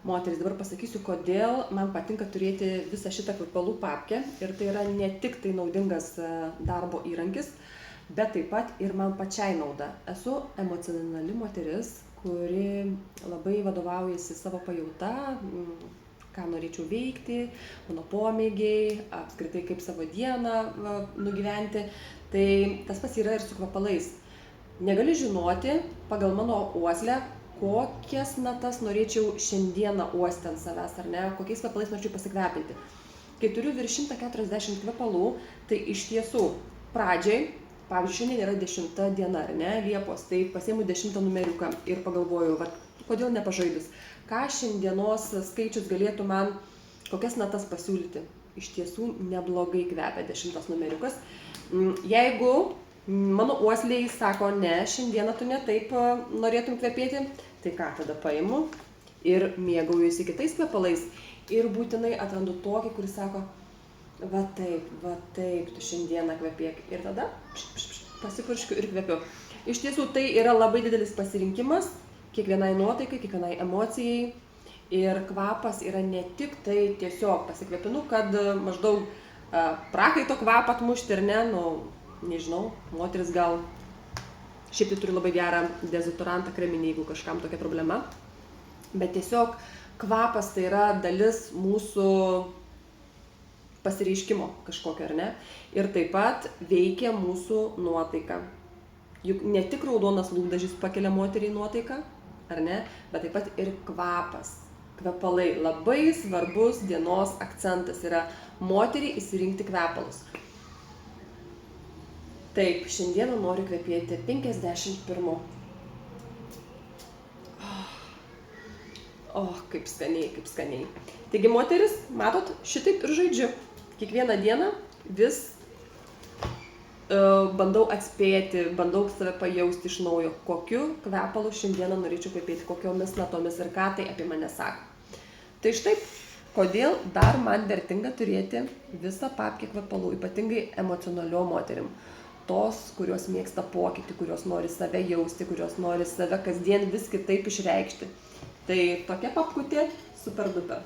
moteris. Dabar pasakysiu, kodėl man patinka turėti visą šitą kvepalų papkę. Ir tai yra ne tik tai naudingas darbo įrankis, bet taip pat ir man pačiai nauda. Esu emocionali moteris, kuri labai vadovaujasi savo pajauta, ką norėčiau veikti, mano pomėgiai, apskritai kaip savo dieną nugyventi. Tai tas pats yra ir su kvepalais. Negali žinoti pagal mano uoslę, kokias natas norėčiau šiandieną uosti ant savęs, ar ne, kokiais kvepalais norėčiau pasikvepinti. Kai turiu virš 140 kvepalų, tai iš tiesų pradžiai, pavyzdžiui, šiandien yra 10 diena, ar ne, Liepos, tai pasiimu 10 numeriuką ir pagalvoju, kodėl nepažaidus, ką šiandienos skaičius galėtų man, kokias natas pasiūlyti. Iš tiesų neblogai kvepia 10 numeriukas. Jeigu mano uosliai sako, ne, šiandieną tu ne taip norėtum kvepėti, tai ką tada paimu ir mėgaujuosi kitais kvepalais. Ir būtinai atrandu tokį, kuris sako, va taip, tu šiandieną kvepėk. Ir tada pasipurškiu ir kvepiu. Iš tiesų tai yra labai didelis pasirinkimas kiekvienai nuotaikai, kiekvienai emocijai. Ir kvapas yra ne tik tai tiesiog pasikvepinu, kad maždaug prakaito kvapą atmušti, ar ne, nežinau, moteris gal šiaip tai turi labai gerą dezodorantą kreminį, jeigu kažkam tokia problema. Bet tiesiog kvapas tai yra dalis mūsų pasireiškimo kažkokio, ar ne? Ir taip pat veikia mūsų nuotaiką. Juk ne tik raudonas lūpdažis pakelia moteriai nuotaiką, ar ne? Bet taip pat ir kvapas. Kvepalai labai svarbus dienos akcentas yra moteriai išsirinkti kvepalus. Taip, šiandieną noriu kvepėti 51. Kaip skaniai, kaip skaniai. Taigi, moteris, matot, šitaip ir žaidžiu. Kiekvieną dieną vis bandau atspėti, bandau save pajausti iš naujo, kokiu kvepalu šiandieną norėčiau kvepėti, kokiomis natomis ir ką tai apie mane sako. Tai štai, kodėl dar man vertinga turėti visą papkę kvepalų, ypatingai emocionaliom moterim. Tos, kurios mėgsta pokytį, kurios nori save jausti, kurios nori save kasdien vis kitaip išreikšti. Tai tokia papkutė super duper.